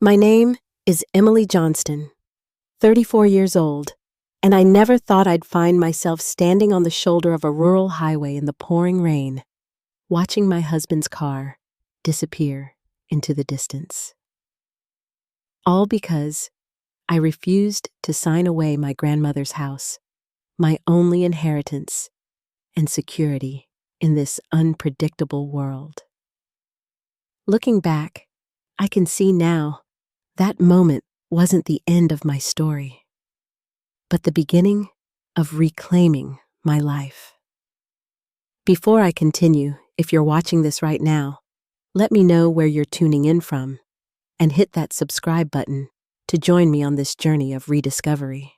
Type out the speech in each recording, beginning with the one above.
My name is Emily Johnston, 34 years old, and I never thought I'd find myself standing on the shoulder of a rural highway in the pouring rain, watching my husband's car disappear into the distance. All because I refused to sign away my grandmother's house, my only inheritance and security in this unpredictable world. Looking back, I can see now that moment wasn't the end of my story, but the beginning of reclaiming my life. Before I continue, if you're watching this right now, let me know where you're tuning in from and hit that subscribe button to join me on this journey of rediscovery.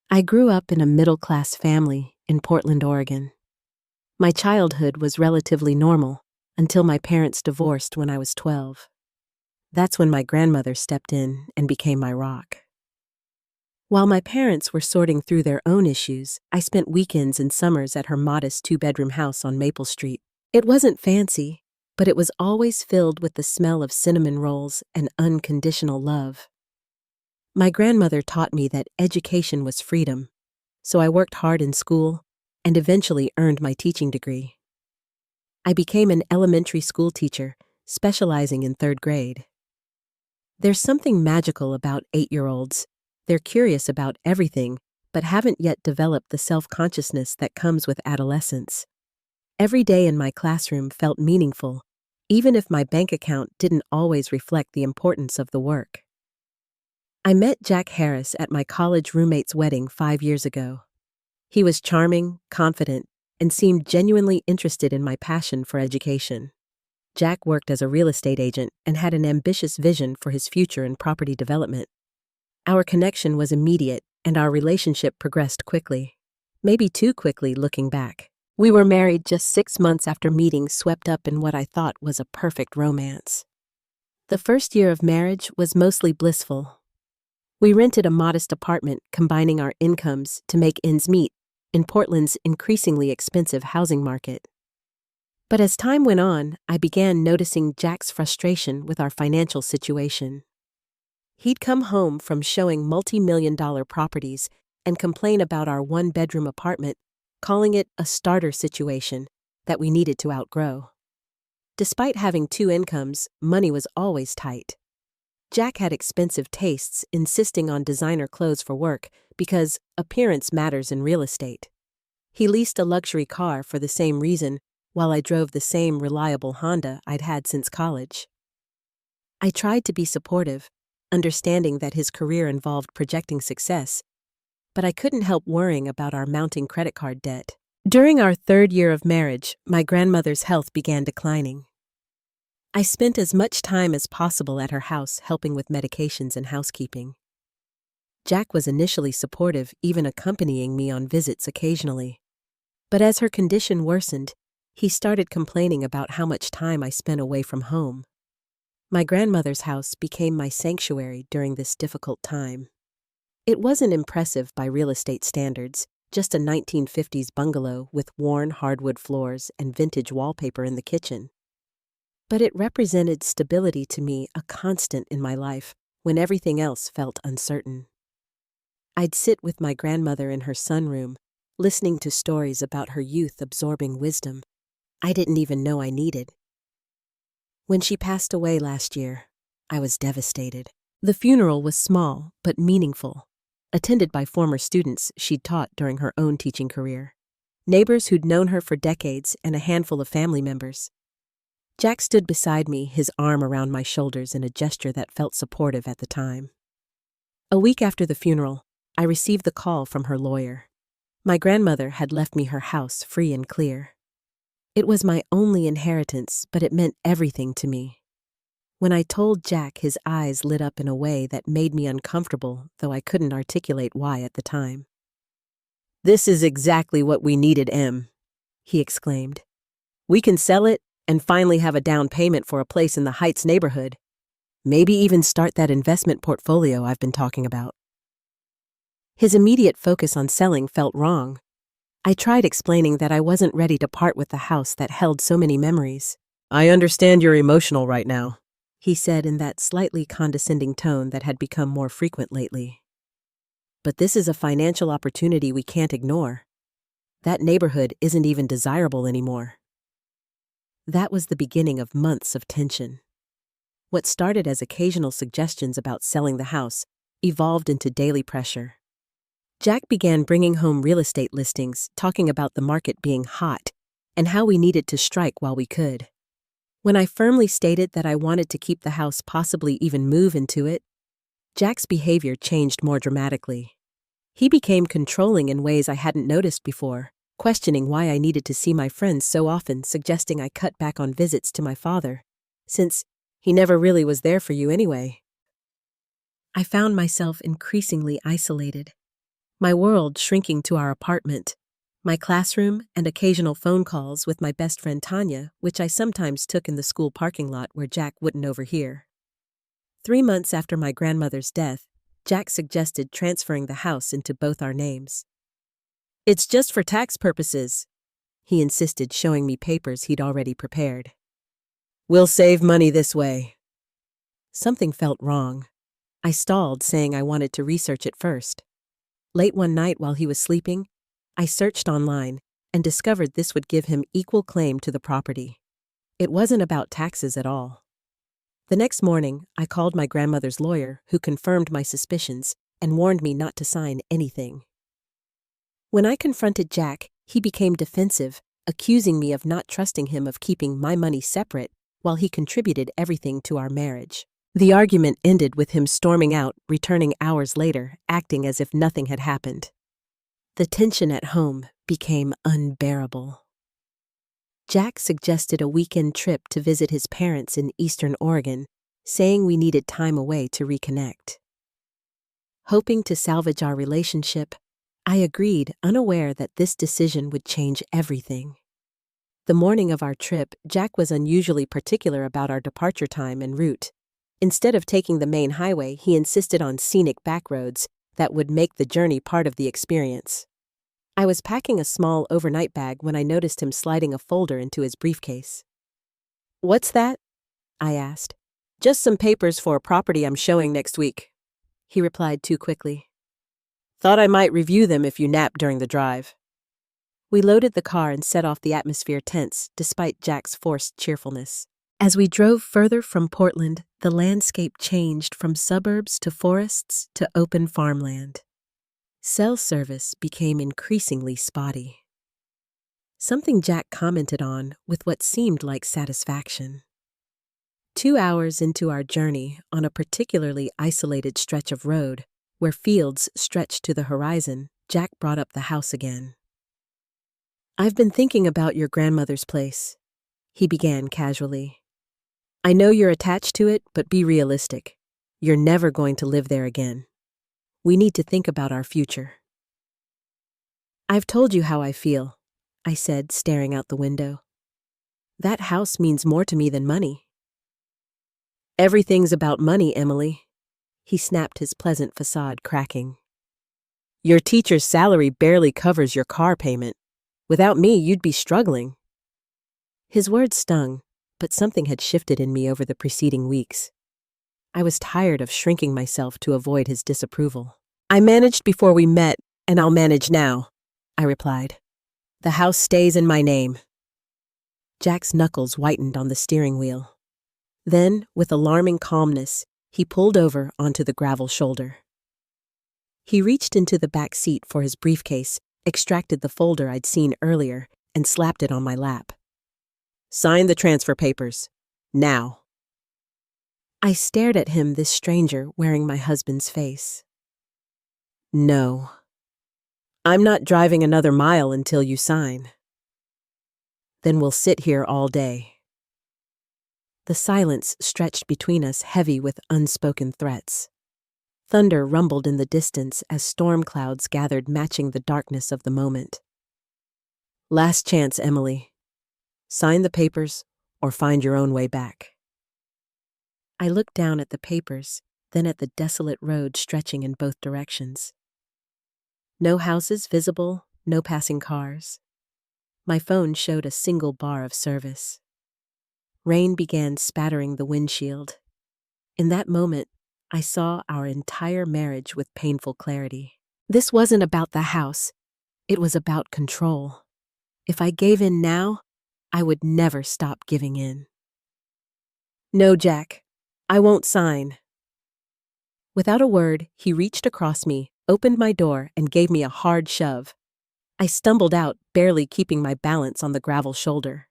I grew up in a middle-class family in Portland, Oregon. My childhood was relatively normal until my parents divorced when I was 12. That's when my grandmother stepped in and became my rock. While my parents were sorting through their own issues, I spent weekends and summers at her modest 2-bedroom house on Maple Street. It wasn't fancy, but it was always filled with the smell of cinnamon rolls and unconditional love. My grandmother taught me that education was freedom, so I worked hard in school and eventually earned my teaching degree. I became an elementary school teacher, specializing in 3rd grade. There's something magical about 8-year-olds. They're curious about everything, but haven't yet developed the self-consciousness that comes with adolescence. Every day in my classroom felt meaningful, even if my bank account didn't always reflect the importance of the work. I met Jack Harris at my college roommate's wedding 5 years ago. He was charming, confident, and seemed genuinely interested in my passion for education. Jack worked as a real estate agent and had an ambitious vision for his future in property development. Our connection was immediate, and our relationship progressed quickly. Maybe too quickly looking back. We were married just 6 months after meeting, swept up in what I thought was a perfect romance. The first year of marriage was mostly blissful. We rented a modest apartment, combining our incomes to make ends meet in Portland's increasingly expensive housing market. But as time went on, I began noticing Jack's frustration with our financial situation. He'd come home from showing multi-million-dollar properties and complain about our 1-bedroom apartment, calling it a starter situation that we needed to outgrow. Despite having 2 incomes, money was always tight. Jack had expensive tastes, insisting on designer clothes for work because appearance matters in real estate. He leased a luxury car for the same reason, while I drove the same reliable Honda I'd had since college. I tried to be supportive, understanding that his career involved projecting success, but I couldn't help worrying about our mounting credit card debt. During our 3rd year of marriage, my grandmother's health began declining. I spent as much time as possible at her house helping with medications and housekeeping. Jack was initially supportive, even accompanying me on visits occasionally. But as her condition worsened, he started complaining about how much time I spent away from home. My grandmother's house became my sanctuary during this difficult time. It wasn't impressive by real estate standards, just a 1950s bungalow with worn hardwood floors and vintage wallpaper in the kitchen. But it represented stability to me, a constant in my life when everything else felt uncertain. I'd sit with my grandmother in her sunroom, listening to stories about her youth absorbing wisdom I didn't even know I needed. When she passed away last year, I was devastated. The funeral was small but meaningful, attended by former students she'd taught during her own teaching career, neighbors who'd known her for decades, and a handful of family members. Jack stood beside me, his arm around my shoulders in a gesture that felt supportive at the time. A week after the funeral, I received the call from her lawyer. My grandmother had left me her house free and clear. It was my only inheritance, but it meant everything to me. When I told Jack, his eyes lit up in a way that made me uncomfortable, though I couldn't articulate why at the time. "This is exactly what we needed, Em," he exclaimed. "We can sell it and finally have a down payment for a place in the Heights neighborhood. Maybe even start that investment portfolio I've been talking about." His immediate focus on selling felt wrong. I tried explaining that I wasn't ready to part with the house that held so many memories. "I understand you're emotional right now," he said in that slightly condescending tone that had become more frequent lately. But this is a financial opportunity we can't ignore. That neighborhood isn't even desirable anymore. That was the beginning of months of tension. What started as occasional suggestions about selling the house evolved into daily pressure. Jack began bringing home real estate listings, talking about the market being hot and how we needed to strike while we could. When I firmly stated that I wanted to keep the house, possibly even move into it, Jack's behavior changed more dramatically. He became controlling in ways I hadn't noticed before, questioning why I needed to see my friends so often, suggesting I cut back on visits to my father, since he never really was there for you anyway. I found myself increasingly isolated, my world shrinking to our apartment, my classroom, and occasional phone calls with my best friend Tanya, which I sometimes took in the school parking lot where Jack wouldn't overhear. 3 months after my grandmother's death, Jack suggested transferring the house into both our names. "It's just for tax purposes," he insisted, showing me papers he'd already prepared. "We'll save money this way." Something felt wrong. I stalled, saying I wanted to research it first. Late one night while he was sleeping, I searched online and discovered this would give him equal claim to the property. It wasn't about taxes at all. The next morning, I called my grandmother's lawyer, who confirmed my suspicions and warned me not to sign anything. When I confronted Jack, he became defensive, accusing me of not trusting him of keeping my money separate while he contributed everything to our marriage. The argument ended with him storming out, returning hours later, acting as if nothing had happened. The tension at home became unbearable. Jack suggested a weekend trip to visit his parents in Eastern Oregon, saying we needed time away to reconnect. Hoping to salvage our relationship, I agreed, unaware that this decision would change everything. The morning of our trip, Jack was unusually particular about our departure time and route. Instead of taking the main highway, he insisted on scenic back roads that would make the journey part of the experience. I was packing a small overnight bag when I noticed him sliding a folder into his briefcase. "What's that?" I asked. "Just some papers for a property I'm showing next week," he replied too quickly. "Thought I might review them if you nap during the drive." We loaded the car and set off, the atmosphere tense, despite Jack's forced cheerfulness. As we drove further from Portland, the landscape changed from suburbs to forests to open farmland. Cell service became increasingly spotty. Something Jack commented on with what seemed like satisfaction. 2 hours into our journey, on a particularly isolated stretch of road, where fields stretched to the horizon, Jack brought up the house again. "I've been thinking about your grandmother's place," he began casually. "I know you're attached to it, but be realistic. You're never going to live there again. We need to think about our future." "I've told you how I feel," I said, staring out the window. "That house means more to me than money." "Everything's about money, Emily," he snapped, his pleasant facade cracking. "Your teacher's salary barely covers your car payment. Without me, you'd be struggling." His words stung, but something had shifted in me over the preceding weeks. I was tired of shrinking myself to avoid his disapproval. "I managed before we met, and I'll manage now," I replied. "The house stays in my name." Jack's knuckles whitened on the steering wheel. Then, with alarming calmness, he pulled over onto the gravel shoulder. He reached into the back seat for his briefcase, extracted the folder I'd seen earlier, and slapped it on my lap. "Sign the transfer papers. Now." I stared at him, this stranger wearing my husband's face. "No. I'm not driving another mile until you sign." "Then we'll sit here all day." The silence stretched between us, heavy with unspoken threats. Thunder rumbled in the distance as storm clouds gathered, matching the darkness of the moment. "Last chance, Emily. Sign the papers or find your own way back." I looked down at the papers, then at the desolate road stretching in both directions. No houses visible, no passing cars. My phone showed a single bar of service. Rain began spattering the windshield, In that moment, I saw our entire marriage with painful clarity. This wasn't about the house, it was about control. If I gave in now, I would never stop giving in. No, Jack, I won't sign. Without a word, he reached across me, opened my door, and gave me a hard shove. I stumbled out, barely keeping my balance on the gravel shoulder.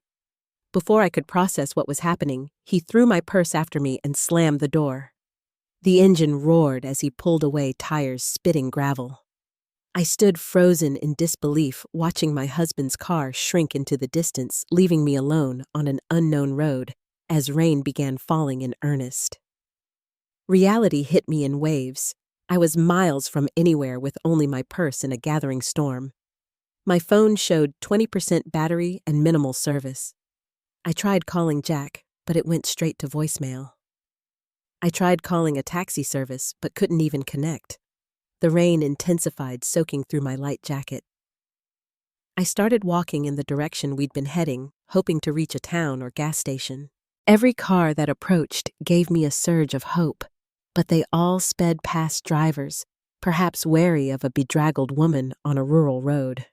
Before I could process what was happening, he threw my purse after me and slammed the door. The engine roared as he pulled away, tires spitting gravel. I stood frozen in disbelief, watching my husband's car shrink into the distance, leaving me alone on an unknown road as rain began falling in earnest. Reality hit me in waves. I was miles from anywhere with only my purse in a gathering storm. My phone showed 20% battery and minimal service. I tried calling Jack, but it went straight to voicemail. I tried calling a taxi service, but couldn't even connect. The rain intensified, soaking through my light jacket. I started walking in the direction we'd been heading, hoping to reach a town or gas station. Every car that approached gave me a surge of hope, but they all sped past drivers, perhaps wary of a bedraggled woman on a rural road.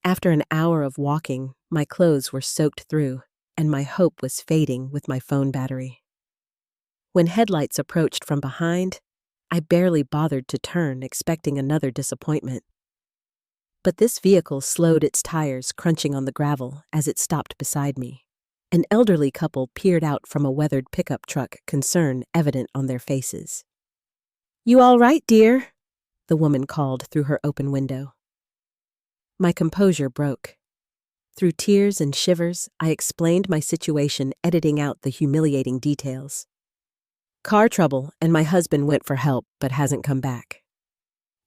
After an hour of walking, my clothes were soaked through, and my hope was fading with my phone battery. When headlights approached from behind, I barely bothered to turn, expecting another disappointment. But this vehicle slowed its tires, crunching on the gravel as it stopped beside me. An elderly couple peered out from a weathered pickup truck, concern evident on their faces. "You all right, dear?" the woman called through her open window. My composure broke. Through tears and shivers, I explained my situation, editing out the humiliating details. "Car trouble, and my husband went for help but hasn't come back."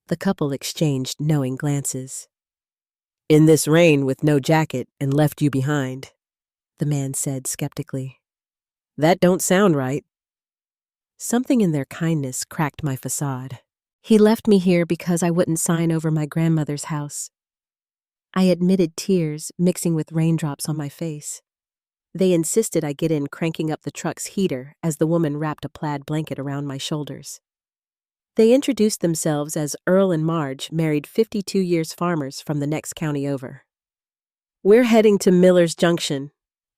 The couple exchanged knowing glances. "In this rain with no jacket and left you behind," the man said skeptically. "That don't sound right." Something in their kindness cracked my facade. "He left me here because I wouldn't sign over my grandmother's house." I admitted, tears mixing with raindrops on my face. They insisted I get in, cranking up the truck's heater as the woman wrapped a plaid blanket around my shoulders. They introduced themselves as Earl and Marge, married 52 years farmers from the next county over. "We're heading to Miller's Junction,"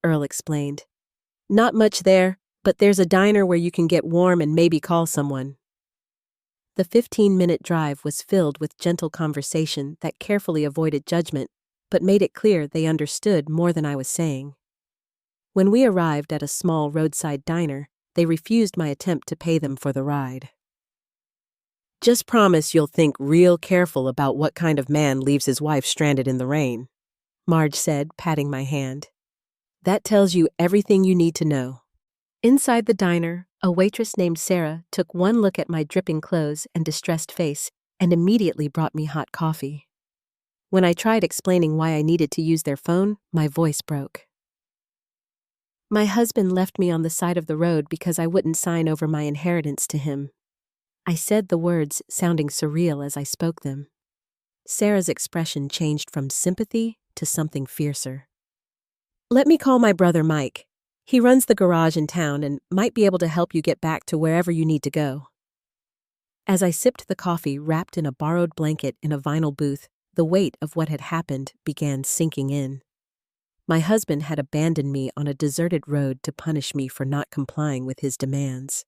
Earl explained. "Not much there, but there's a diner where you can get warm and maybe call someone." The 15-minute drive was filled with gentle conversation that carefully avoided judgment, but made it clear they understood more than I was saying. When we arrived at a small roadside diner, they refused my attempt to pay them for the ride. "Just promise you'll think real careful about what kind of man leaves his wife stranded in the rain," Marge said, patting my hand. "That tells you everything you need to know." Inside the diner, a waitress named Sarah took one look at my dripping clothes and distressed face and immediately brought me hot coffee. When I tried explaining why I needed to use their phone, my voice broke. "My husband left me on the side of the road because I wouldn't sign over my inheritance to him." I said the words, sounding surreal as I spoke them. Sarah's expression changed from sympathy to something fiercer. "Let me call my brother Mike. He runs the garage in town and might be able to help you get back to wherever you need to go." As I sipped the coffee wrapped in a borrowed blanket in a vinyl booth, the weight of what had happened began sinking in. My husband had abandoned me on a deserted road to punish me for not complying with his demands.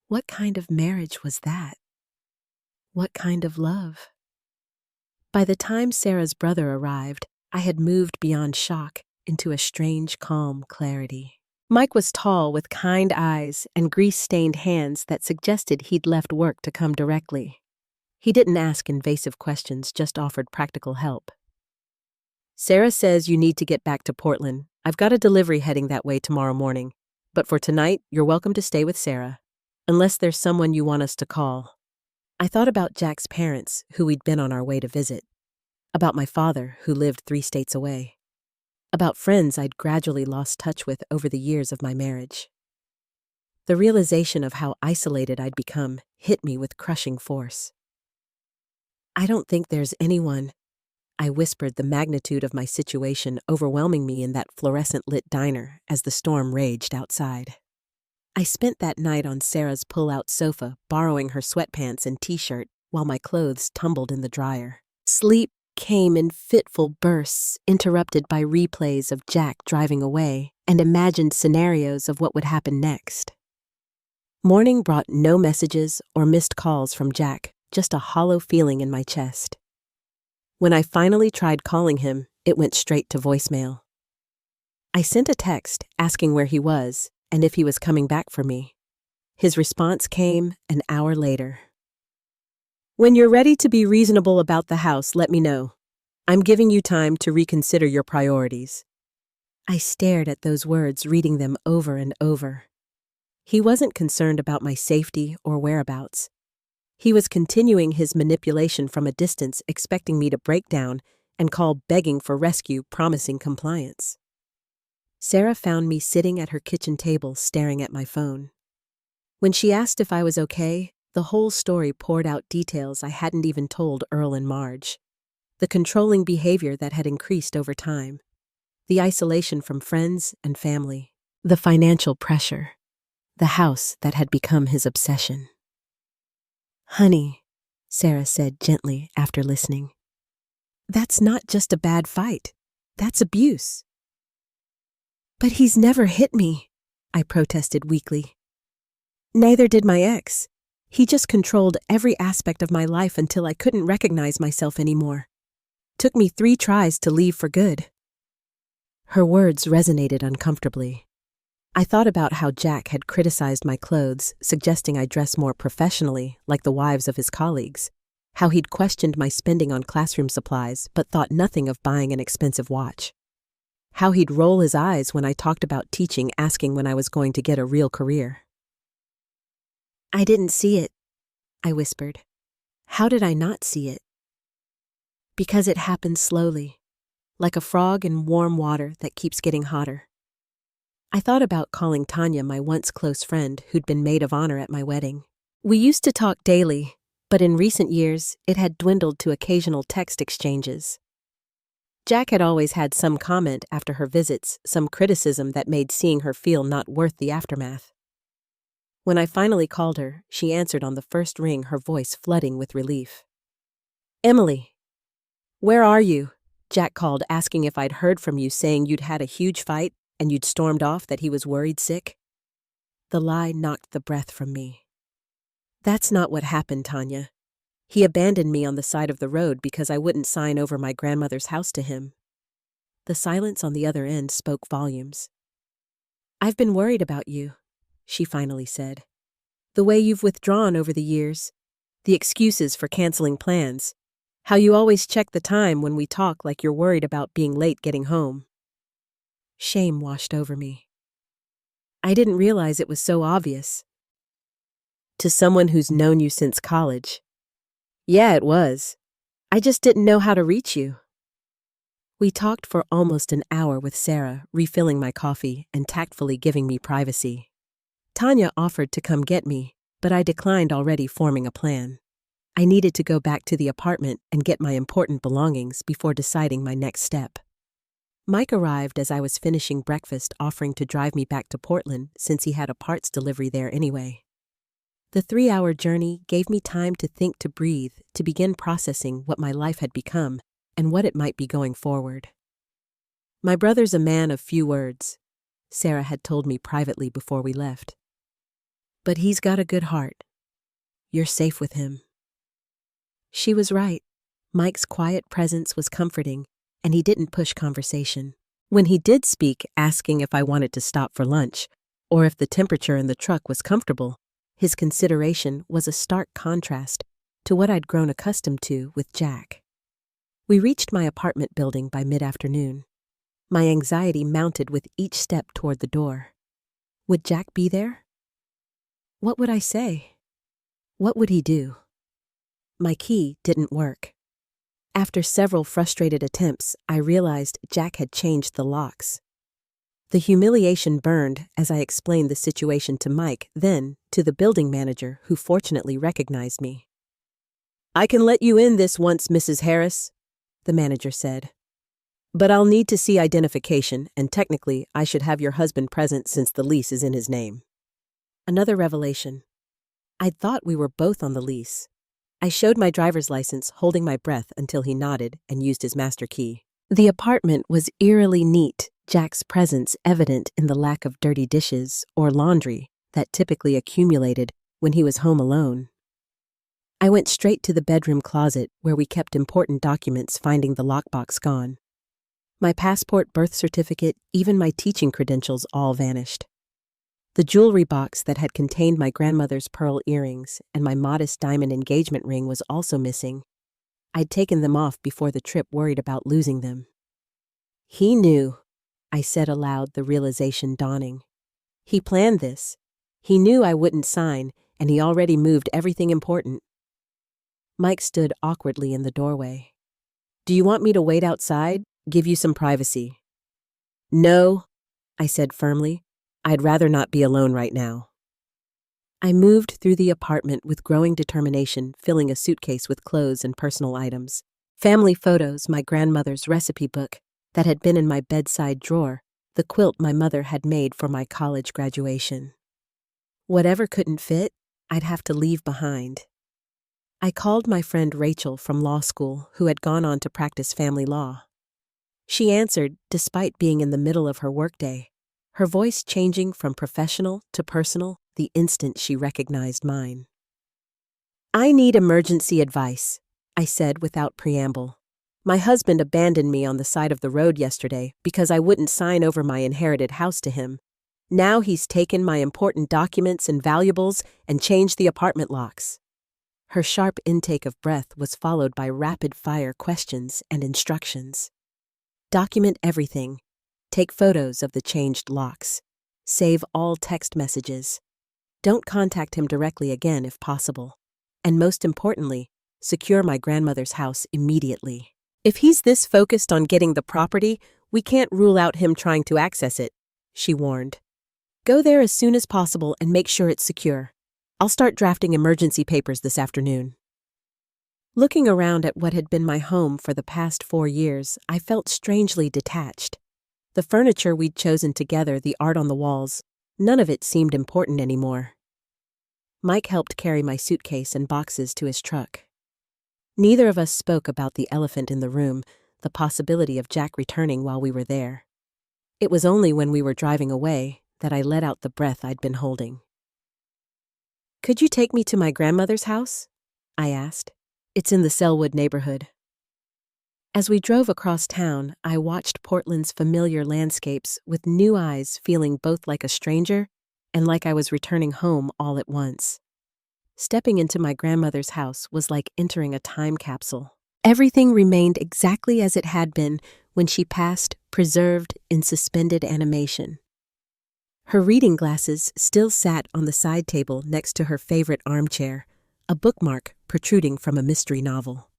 What kind of marriage was that? What kind of love? By the time Sarah's brother arrived, I had moved beyond shock into a strange, calm clarity. Mike was tall with kind eyes and grease-stained hands that suggested he'd left work to come directly. He didn't ask invasive questions, just offered practical help. "Sarah says you need to get back to Portland. I've got a delivery heading that way tomorrow morning. But for tonight, you're welcome to stay with Sarah. Unless there's someone you want us to call." I thought about Jack's parents, who we'd been on our way to visit. About my father, who lived 3 states away. About friends I'd gradually lost touch with over the years of my marriage. The realization of how isolated I'd become hit me with crushing force. "I don't think there's anyone," I whispered, the magnitude of my situation overwhelming me in that fluorescent-lit diner as the storm raged outside. I spent that night on Sarah's pull-out sofa, borrowing her sweatpants and t-shirt while my clothes tumbled in the dryer. Sleep came in fitful bursts, interrupted by replays of Jack driving away and imagined scenarios of what would happen next. Morning brought no messages or missed calls from Jack, just a hollow feeling in my chest. When I finally tried calling him, it went straight to voicemail. I sent a text asking where he was and if he was coming back for me. His response came an hour later. "When you're ready to be reasonable about the house, let me know. I'm giving you time to reconsider your priorities." I stared at those words, reading them over and over. He wasn't concerned about my safety or whereabouts. He was continuing his manipulation from a distance, expecting me to break down and call begging for rescue, promising compliance. Sarah found me sitting at her kitchen table, staring at my phone. When she asked if I was okay, the whole story poured out details I hadn't even told Earl and Marge. The controlling behavior that had increased over time. The isolation from friends and family. The financial pressure. The house that had become his obsession. "Honey," Sarah said gently after listening, "that's not just a bad fight. That's abuse." "But he's never hit me," I protested weakly. "Neither did my ex. He just controlled every aspect of my life until I couldn't recognize myself anymore. Took me 3 tries to leave for good." Her words resonated uncomfortably. I thought about how Jack had criticized my clothes, suggesting I dress more professionally, like the wives of his colleagues. How he'd questioned my spending on classroom supplies, but thought nothing of buying an expensive watch. How he'd roll his eyes when I talked about teaching, asking when I was going to get a real career. "I didn't see it," I whispered. How did I not see it? Because it happened slowly, like a frog in warm water that keeps getting hotter. I thought about calling Tanya, my once close friend who'd been maid of honor at my wedding. We used to talk daily, but in recent years, it had dwindled to occasional text exchanges. Jack had always had some comment after her visits, some criticism that made seeing her feel not worth the aftermath. When I finally called her, she answered on the first ring, her voice flooding with relief. "Emily, where are you?" Jack called, asking if I'd heard from you, saying you'd had a huge fight and you'd stormed off, that he was worried sick. The lie knocked the breath from me. "That's not what happened, Tanya. He abandoned me on the side of the road because I wouldn't sign over my grandmother's house to him." The silence on the other end spoke volumes. "I've been worried about you," she finally said. "The way you've withdrawn over the years, the excuses for canceling plans, how you always check the time when we talk like you're worried about being late getting home." Shame washed over me. I didn't realize it was so obvious. To someone who's known you since college. Yeah, it was. I just didn't know how to reach you. We talked for almost an hour with Sarah, refilling my coffee and tactfully giving me privacy. Tanya offered to come get me, but I declined, already forming a plan. I needed to go back to the apartment and get my important belongings before deciding my next step. Mike arrived as I was finishing breakfast, offering to drive me back to Portland since he had a parts delivery there anyway. The 3-hour journey gave me time to think, to breathe, to begin processing what my life had become and what it might be going forward. "My brother's a man of few words," Sarah had told me privately before we left. "But he's got a good heart. You're safe with him." She was right. Mike's quiet presence was comforting, and he didn't push conversation. When he did speak, asking if I wanted to stop for lunch, or if the temperature in the truck was comfortable, his consideration was a stark contrast to what I'd grown accustomed to with Jack. We reached my apartment building by mid-afternoon. My anxiety mounted with each step toward the door. Would Jack be there? What would I say? What would he do? My key didn't work. After several frustrated attempts, I realized Jack had changed the locks. The humiliation burned as I explained the situation to Mike, then to the building manager, who fortunately recognized me. "I can let you in this once, Mrs. Harris," the manager said. "But I'll need to see identification, and technically I should have your husband present since the lease is in his name." Another revelation. I'd thought we were both on the lease. I showed my driver's license, holding my breath until he nodded and used his master key. The apartment was eerily neat, Jack's presence evident in the lack of dirty dishes or laundry that typically accumulated when he was home alone. I went straight to the bedroom closet where we kept important documents, finding the lockbox gone. My passport, birth certificate, even my teaching credentials all vanished. The jewelry box that had contained my grandmother's pearl earrings and my modest diamond engagement ring was also missing. I'd taken them off before the trip, worried about losing them. He knew, I said aloud, the realization dawning. He planned this. He knew I wouldn't sign, and he already moved everything important. Mike stood awkwardly in the doorway. Do you want me to wait outside? Give you some privacy? No, I said firmly. I'd rather not be alone right now. I moved through the apartment with growing determination, filling a suitcase with clothes and personal items. Family photos, my grandmother's recipe book that had been in my bedside drawer, the quilt my mother had made for my college graduation. Whatever couldn't fit, I'd have to leave behind. I called my friend Rachel from law school, who had gone on to practice family law. She answered, despite being in the middle of her workday, her voice changing from professional to personal the instant she recognized mine. I need emergency advice, I said without preamble. My husband abandoned me on the side of the road yesterday because I wouldn't sign over my inherited house to him. Now he's taken my important documents and valuables and changed the apartment locks. Her sharp intake of breath was followed by rapid-fire questions and instructions. Document everything. Take photos of the changed locks. Save all text messages. Don't contact him directly again if possible. And most importantly, secure my grandmother's house immediately. If he's this focused on getting the property, we can't rule out him trying to access it, she warned. Go there as soon as possible and make sure it's secure. I'll start drafting emergency papers this afternoon. Looking around at what had been my home for the past 4 years, I felt strangely detached. The furniture we'd chosen together, the art on the walls, none of it seemed important anymore. Mike helped carry my suitcase and boxes to his truck. Neither of us spoke about the elephant in the room, the possibility of Jack returning while we were there. It was only when we were driving away that I let out the breath I'd been holding. Could you take me to my grandmother's house? I asked. It's in the Selwood neighborhood. As we drove across town, I watched Portland's familiar landscapes with new eyes, feeling both like a stranger and like I was returning home all at once. Stepping into my grandmother's house was like entering a time capsule. Everything remained exactly as it had been when she passed, preserved in suspended animation. Her reading glasses still sat on the side table next to her favorite armchair, a bookmark protruding from a mystery novel.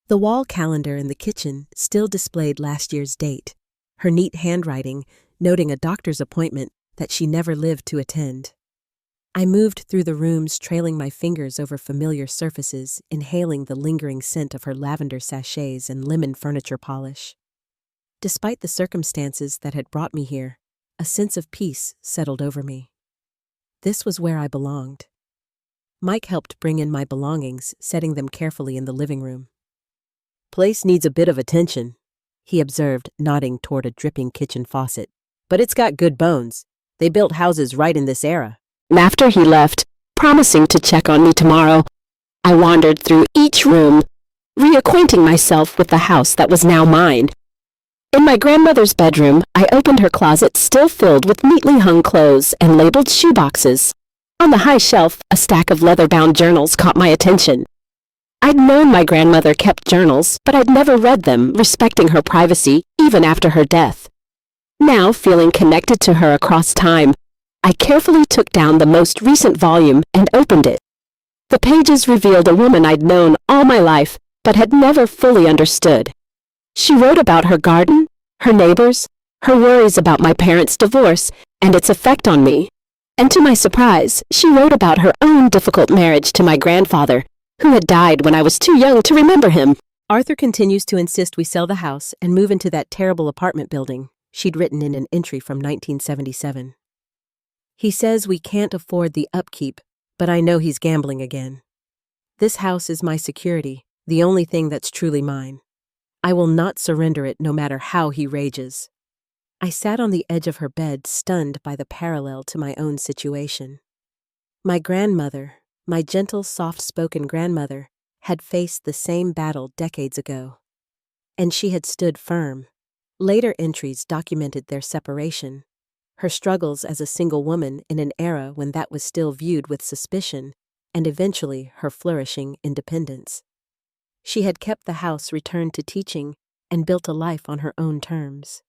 The wall calendar in the kitchen still displayed last year's date, her neat handwriting noting a doctor's appointment that she never lived to attend. I moved through the rooms, trailing my fingers over familiar surfaces, inhaling the lingering scent of her lavender sachets and lemon furniture polish. Despite the circumstances that had brought me here, a sense of peace settled over me. This was where I belonged. Mike helped bring in my belongings, setting them carefully in the living room. Place needs a bit of attention, he observed, nodding toward a dripping kitchen faucet. But it's got good bones. They built houses right in this era. After he left, promising to check on me tomorrow, I wandered through each room, reacquainting myself with the house that was now mine. In my grandmother's bedroom, I opened her closet, still filled with neatly hung clothes and labeled shoeboxes. On the high shelf, a stack of leather-bound journals caught my attention. I'd known my grandmother kept journals, but I'd never read them, respecting her privacy even after her death. Now, feeling connected to her across time, I carefully took down the most recent volume and opened it. The pages revealed a woman I'd known all my life, but had never fully understood. She wrote about her garden, her neighbors, her worries about my parents' divorce and its effect on me. And to my surprise, she wrote about her own difficult marriage to my grandfather, who had died when I was too young to remember him. Arthur continues to insist we sell the house and move into that terrible apartment building, she'd written in an entry from 1977. He says we can't afford the upkeep, but I know he's gambling again. This house is my security, the only thing that's truly mine. I will not surrender it no matter how he rages. I sat on the edge of her bed, stunned by the parallel to my own situation. My grandmother, my gentle, soft-spoken grandmother, had faced the same battle decades ago. And she had stood firm. Later entries documented their separation, her struggles as a single woman in an era when that was still viewed with suspicion, and eventually her flourishing independence. She had kept the house, returned to teaching, and built a life on her own terms.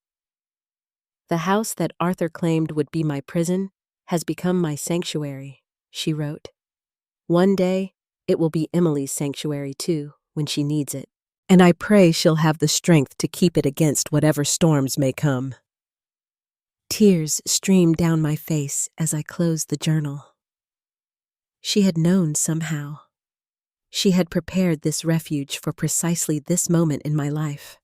The house that Arthur claimed would be my prison has become my sanctuary, she wrote. One day, it will be Emily's sanctuary too, when she needs it. And I pray she'll have the strength to keep it against whatever storms may come. Tears streamed down my face as I closed the journal. She had known somehow. She had prepared this refuge for precisely this moment in my life.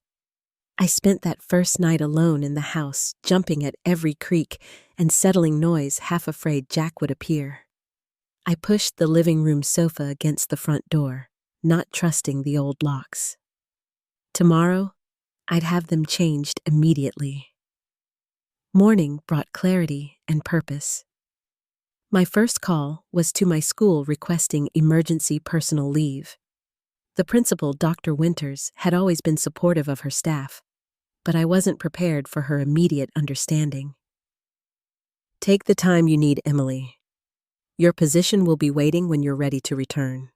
I spent that first night alone in the house, jumping at every creak and settling noise, half afraid Jack would appear. I pushed the living room sofa against the front door, not trusting the old locks. Tomorrow, I'd have them changed immediately. Morning brought clarity and purpose. My first call was to my school requesting emergency personal leave. The principal, Dr. Winters, had always been supportive of her staff, but I wasn't prepared for her immediate understanding. Take the time you need, Emily. Your position will be waiting when you're ready to return.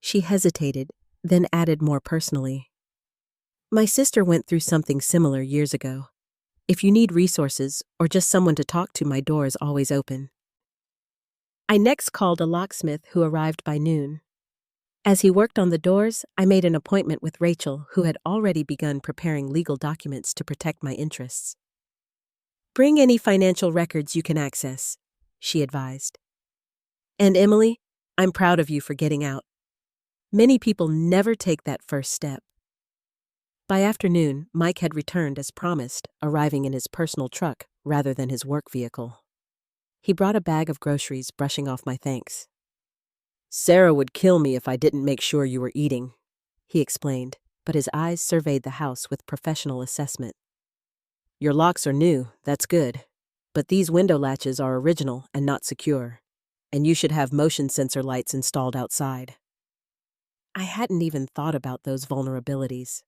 She hesitated, then added more personally. My sister went through something similar years ago. If you need resources or just someone to talk to, my door is always open. I next called a locksmith who arrived by noon. As he worked on the doors, I made an appointment with Rachel, who had already begun preparing legal documents to protect my interests. Bring any financial records you can access, she advised. And Emily, I'm proud of you for getting out. Many people never take that first step. By afternoon, Mike had returned as promised, arriving in his personal truck rather than his work vehicle. He brought a bag of groceries, brushing off my thanks. Sarah would kill me if I didn't make sure you were eating, he explained, but his eyes surveyed the house with professional assessment. Your locks are new, that's good, but these window latches are original and not secure, and you should have motion sensor lights installed outside. I hadn't even thought about those vulnerabilities.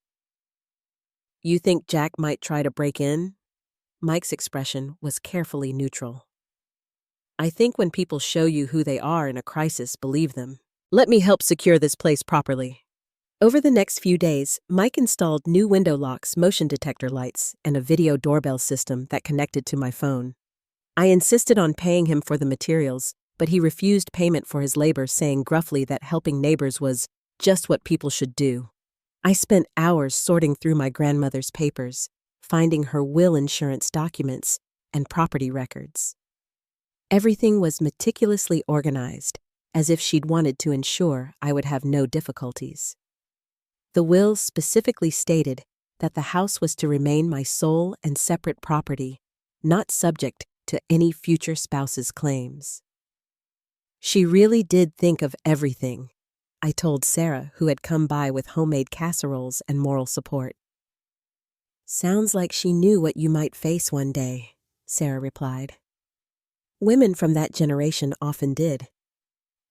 You think Jack might try to break in? Mike's expression was carefully neutral. I think when people show you who they are in a crisis, believe them. Let me help secure this place properly. Over the next few days, Mike installed new window locks, motion detector lights, and a video doorbell system that connected to my phone. I insisted on paying him for the materials, but he refused payment for his labor, saying gruffly that helping neighbors was just what people should do. I spent hours sorting through my grandmother's papers, finding her will insurance documents and property records. Everything was meticulously organized, as if she'd wanted to ensure I would have no difficulties. The will specifically stated that the house was to remain my sole and separate property, not subject to any future spouse's claims. She really did think of everything, I told Sarah, who had come by with homemade casseroles and moral support. Sounds like she knew what you might face one day, Sarah replied. Women from that generation often did.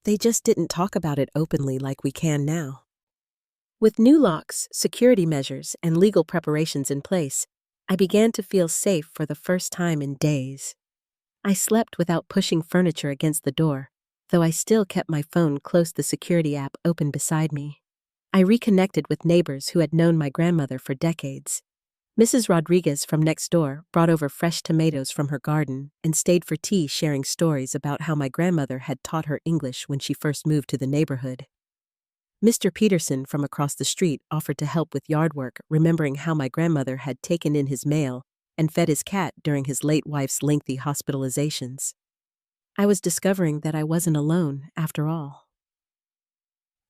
They just didn't talk about it openly like we can now. With new locks, security measures, and legal preparations in place, I began to feel safe for the first time in days. I slept without pushing furniture against the door, though I still kept my phone close, the security app open beside me. I reconnected with neighbors who had known my grandmother for decades. Mrs. Rodriguez from next door brought over fresh tomatoes from her garden and stayed for tea, sharing stories about how my grandmother had taught her English when she first moved to the neighborhood. Mr. Peterson from across the street offered to help with yard work, remembering how my grandmother had taken in his mail and fed his cat during his late wife's lengthy hospitalizations. I was discovering that I wasn't alone, after all.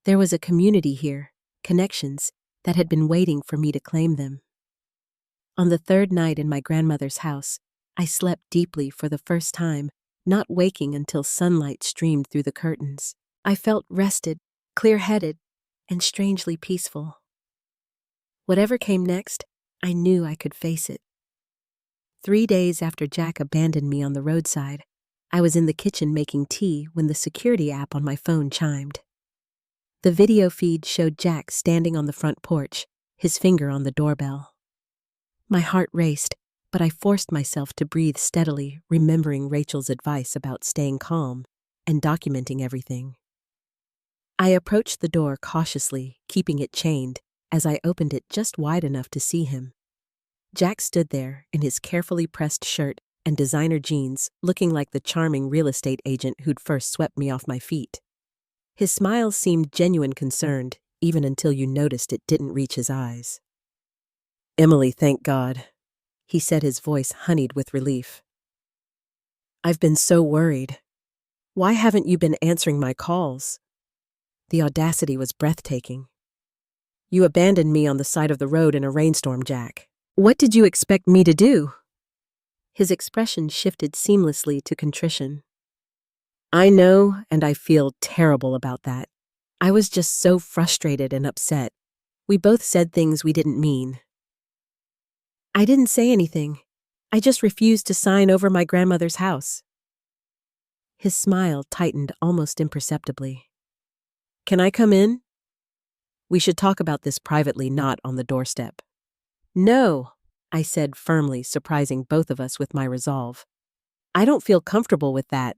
There was a community here, connections, that had been waiting for me to claim them. On the third night in my grandmother's house, I slept deeply for the first time, not waking until sunlight streamed through the curtains. I felt rested, clear-headed, and strangely peaceful. Whatever came next, I knew I could face it. 3 days after Jack abandoned me on the roadside, I was in the kitchen making tea when the security app on my phone chimed. The video feed showed Jack standing on the front porch, his finger on the doorbell. My heart raced, but I forced myself to breathe steadily, remembering Rachel's advice about staying calm and documenting everything. I approached the door cautiously, keeping it chained, as I opened it just wide enough to see him. Jack stood there in his carefully pressed shirt and designer jeans, looking like the charming real estate agent who'd first swept me off my feet. His smile seemed genuine concerned, even until you noticed it didn't reach his eyes. "Emily, thank God," he said, his voice honeyed with relief. "I've been so worried. Why haven't you been answering my calls?" The audacity was breathtaking. "You abandoned me on the side of the road in a rainstorm, Jack. What did you expect me to do?" His expression shifted seamlessly to contrition. "I know, and I feel terrible about that. I was just so frustrated and upset. We both said things we didn't mean." "I didn't say anything. I just refused to sign over my grandmother's house." His smile tightened almost imperceptibly. "Can I come in? We should talk about this privately, not on the doorstep." "No," I said firmly, surprising both of us with my resolve. "I don't feel comfortable with that."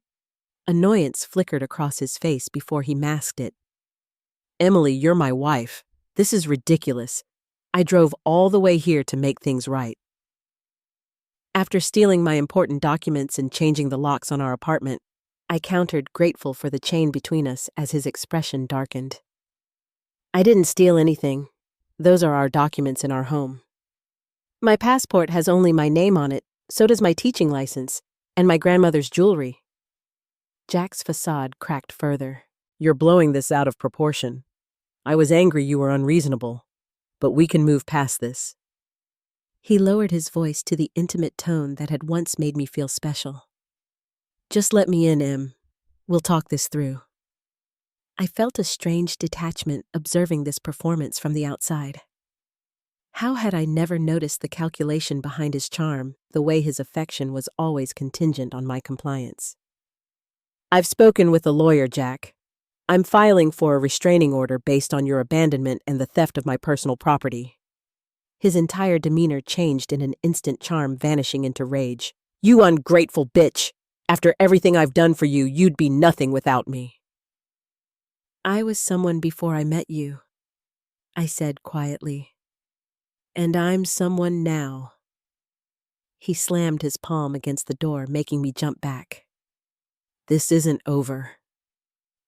Annoyance flickered across his face before he masked it. "Emily, you're my wife. This is ridiculous. I drove all the way here to make things right." After stealing my important documents and changing the locks on our apartment, I countered, grateful for the chain between us as his expression darkened. "I didn't steal anything. Those are our documents in our home. My passport has only my name on it, so does my teaching license, and my grandmother's jewelry." Jack's facade cracked further. "You're blowing this out of proportion. I was angry you were unreasonable, but we can move past this." He lowered his voice to the intimate tone that had once made me feel special. "Just let me in, Em. We'll talk this through." I felt a strange detachment observing this performance from the outside. How had I never noticed the calculation behind his charm, the way his affection was always contingent on my compliance? "I've spoken with a lawyer, Jack. I'm filing for a restraining order based on your abandonment and the theft of my personal property." His entire demeanor changed in an instant, charm vanishing into rage. "You ungrateful bitch! After everything I've done for you, you'd be nothing without me." "I was someone before I met you," I said quietly. "And I'm someone now." He slammed his palm against the door, making me jump back. "This isn't over.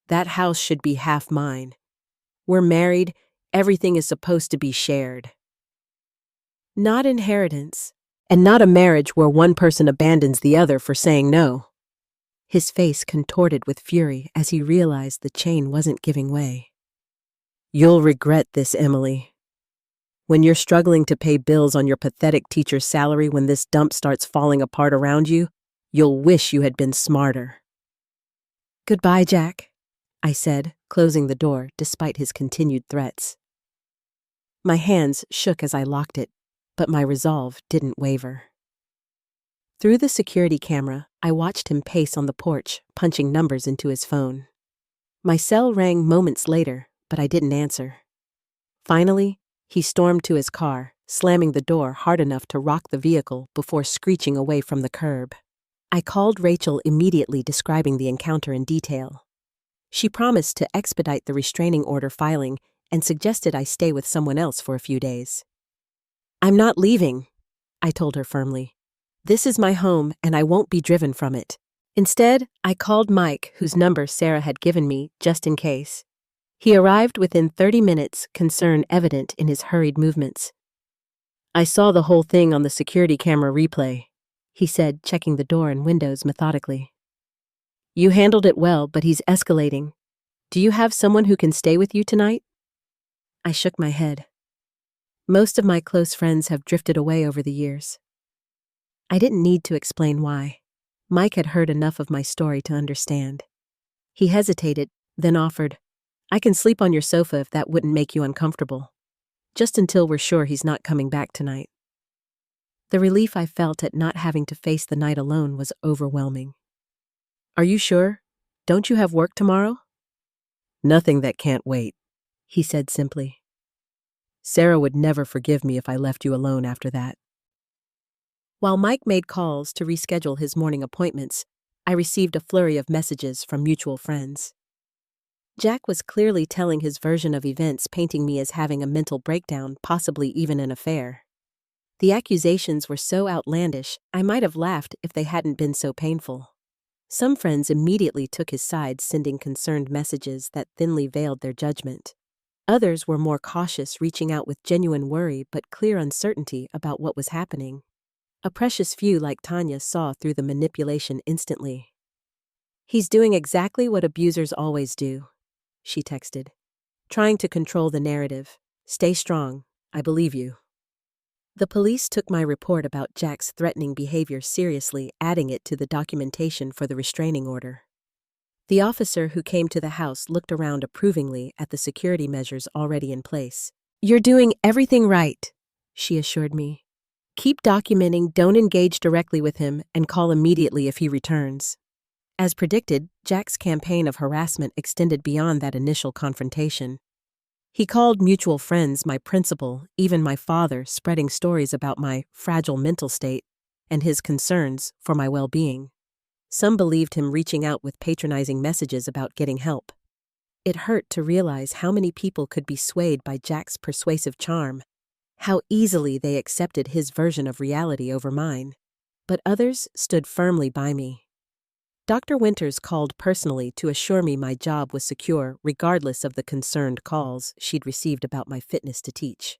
That house should be half mine. We're married. Everything is supposed to be shared." "Not inheritance, and not a marriage where one person abandons the other for saying no." His face contorted with fury as he realized the chain wasn't giving way. "You'll regret this, Emily. When you're struggling to pay bills on your pathetic teacher's salary, when this dump starts falling apart around you, you'll wish you had been smarter." "Goodbye, Jack," I said, closing the door despite his continued threats. My hands shook as I locked it, but my resolve didn't waver. Through the security camera, I watched him pace on the porch, punching numbers into his phone. My cell rang moments later, but I didn't answer. Finally, he stormed to his car, slamming the door hard enough to rock the vehicle before screeching away from the curb. I called Rachel immediately, describing the encounter in detail. She promised to expedite the restraining order filing and suggested I stay with someone else for a few days. "I'm not leaving," I told her firmly. "This is my home, and I won't be driven from it." Instead, I called Mike, whose number Sarah had given me, just in case. He arrived within 30 minutes, concern evident in his hurried movements. "I saw the whole thing on the security camera replay," he said, checking the door and windows methodically. "You handled it well, but he's escalating. Do you have someone who can stay with you tonight?" I shook my head. Most of my close friends have drifted away over the years. I didn't need to explain why. Mike had heard enough of my story to understand. He hesitated, then offered, "I can sleep on your sofa if that wouldn't make you uncomfortable. Just until we're sure he's not coming back tonight." The relief I felt at not having to face the night alone was overwhelming. "Are you sure? Don't you have work tomorrow?" "Nothing that can't wait," he said simply. "Sarah would never forgive me if I left you alone after that." While Mike made calls to reschedule his morning appointments, I received a flurry of messages from mutual friends. Jack was clearly telling his version of events, painting me as having a mental breakdown, possibly even an affair. The accusations were so outlandish, I might have laughed if they hadn't been so painful. Some friends immediately took his side, sending concerned messages that thinly veiled their judgment. Others were more cautious, reaching out with genuine worry but clear uncertainty about what was happening. A precious few, like Tanya, saw through the manipulation instantly. "He's doing exactly what abusers always do," she texted. "Trying to control the narrative. Stay strong. I believe you." The police took my report about Jack's threatening behavior seriously, adding it to the documentation for the restraining order. The officer who came to the house looked around approvingly at the security measures already in place. "You're doing everything right," she assured me. "Keep documenting, don't engage directly with him, and call immediately if he returns." As predicted, Jack's campaign of harassment extended beyond that initial confrontation. He called mutual friends, my principal, even my father, spreading stories about my fragile mental state and his concerns for my well-being. Some believed him reaching out with patronizing messages about getting help. It hurt to realize how many people could be swayed by Jack's persuasive charm, how easily they accepted his version of reality over mine. But others stood firmly by me. Dr. Winters called personally to assure me my job was secure regardless of the concerned calls she'd received about my fitness to teach.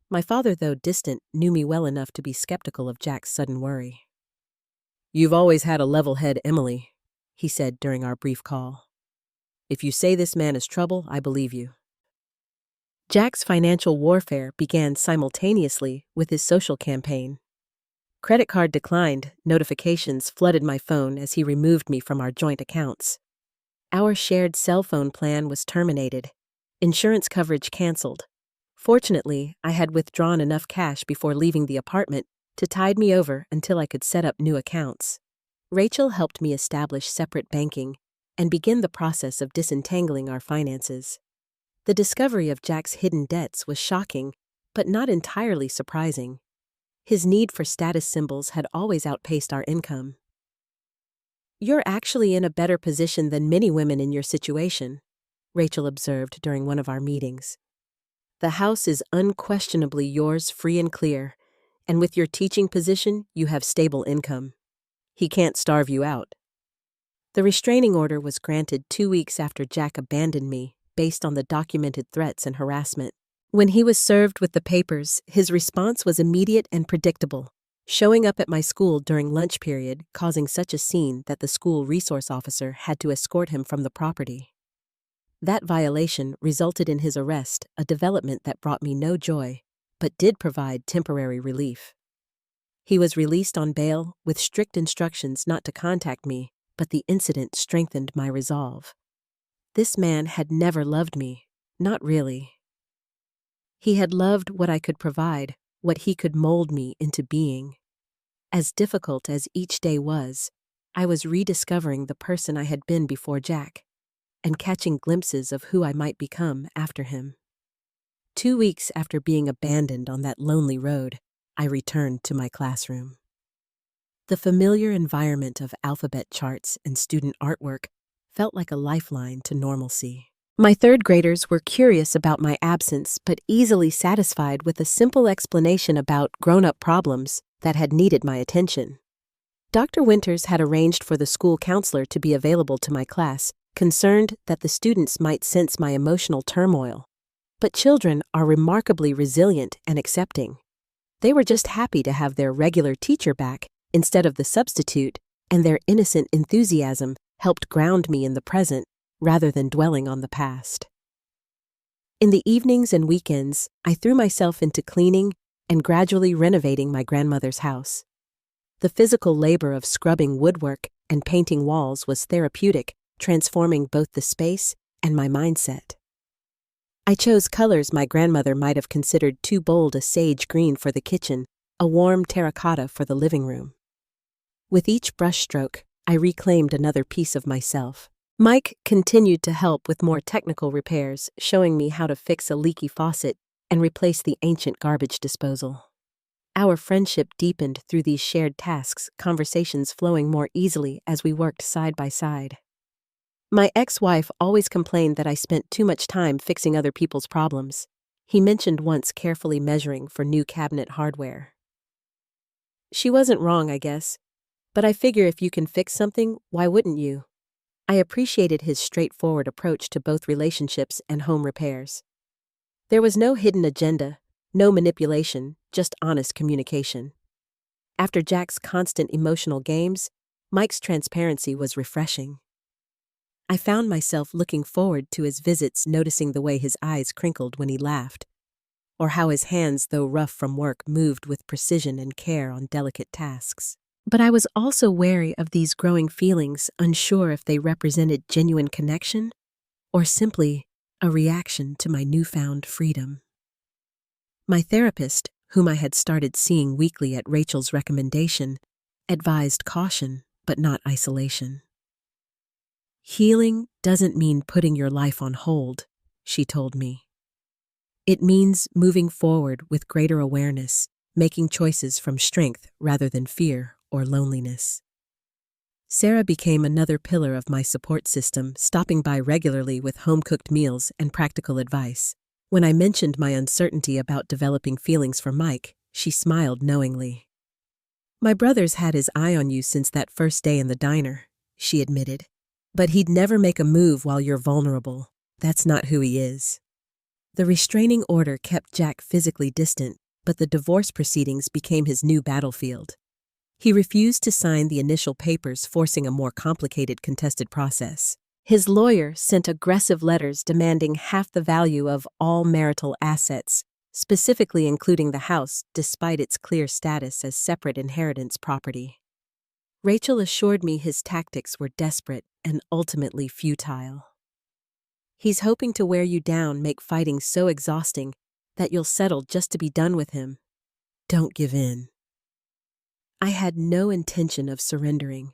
My father, though distant, knew me well enough to be skeptical of Jack's sudden worry. "You've always had a level head, Emily," he said during our brief call. "If you say this man is trouble, I believe you." Jack's financial warfare began simultaneously with his social campaign. Credit card declined, notifications flooded my phone as he removed me from our joint accounts. Our shared cell phone plan was terminated, insurance coverage canceled. Fortunately, I had withdrawn enough cash before leaving the apartment to tide me over until I could set up new accounts. Rachel helped me establish separate banking and begin the process of disentangling our finances. The discovery of Jack's hidden debts was shocking, but not entirely surprising. His need for status symbols had always outpaced our income. "You're actually in a better position than many women in your situation," Rachel observed during one of our meetings. "The house is unquestionably yours free and clear, and with your teaching position, you have stable income. He can't starve you out." The restraining order was granted 2 weeks after Jack abandoned me, based on the documented threats and harassment. When he was served with the papers, his response was immediate and predictable, showing up at my school during lunch period, causing such a scene that the school resource officer had to escort him from the property. That violation resulted in his arrest, a development that brought me no joy, but did provide temporary relief. He was released on bail with strict instructions not to contact me, but the incident strengthened my resolve. This man had never loved me, not really. He had loved what I could provide, what he could mold me into being. As difficult as each day was, I was rediscovering the person I had been before Jack, and catching glimpses of who I might become after him. 2 weeks after being abandoned on that lonely road, I returned to my classroom. The familiar environment of alphabet charts and student artwork felt like a lifeline to normalcy. My third graders were curious about my absence, but easily satisfied with a simple explanation about grown-up problems that had needed my attention. Dr. Winters had arranged for the school counselor to be available to my class, concerned that the students might sense my emotional turmoil. But children are remarkably resilient and accepting. They were just happy to have their regular teacher back instead of the substitute, and their innocent enthusiasm helped ground me in the present rather than dwelling on the past. In the evenings and weekends, I threw myself into cleaning and gradually renovating my grandmother's house. The physical labor of scrubbing woodwork and painting walls was therapeutic, transforming both the space and my mindset. I chose colors my grandmother might have considered too bold: a sage green for the kitchen, a warm terracotta for the living room. With each brushstroke, I reclaimed another piece of myself. Mike continued to help with more technical repairs, showing me how to fix a leaky faucet and replace the ancient garbage disposal. Our friendship deepened through these shared tasks, conversations flowing more easily as we worked side by side. My ex-wife always complained that I spent too much time fixing other people's problems. He mentioned once carefully measuring for new cabinet hardware. She wasn't wrong, I guess, but I figure if you can fix something, why wouldn't you? I appreciated his straightforward approach to both relationships and home repairs. There was no hidden agenda, no manipulation, just honest communication. After Jack's constant emotional games, Mike's transparency was refreshing. I found myself looking forward to his visits, noticing the way his eyes crinkled when he laughed, or how his hands, though rough from work, moved with precision and care on delicate tasks. But I was also wary of these growing feelings, unsure if they represented genuine connection or simply a reaction to my newfound freedom. My therapist, whom I had started seeing weekly at Rachel's recommendation, advised caution but not isolation. Healing doesn't mean putting your life on hold, she told me. It means moving forward with greater awareness, making choices from strength rather than fear or loneliness. Sarah became another pillar of my support system, stopping by regularly with home-cooked meals and practical advice. When I mentioned my uncertainty about developing feelings for Mike, she smiled knowingly. My brother's had his eye on you since that first day in the diner, she admitted. But he'd never make a move while you're vulnerable. That's not who he is. The restraining order kept Jack physically distant, but the divorce proceedings became his new battlefield. He refused to sign the initial papers, forcing a more complicated contested process. His lawyer sent aggressive letters demanding half the value of all marital assets, specifically including the house, despite its clear status as separate inheritance property. Rachel assured me his tactics were desperate and ultimately futile. He's hoping to wear you down, make fighting so exhausting that you'll settle just to be done with him. Don't give in. I had no intention of surrendering.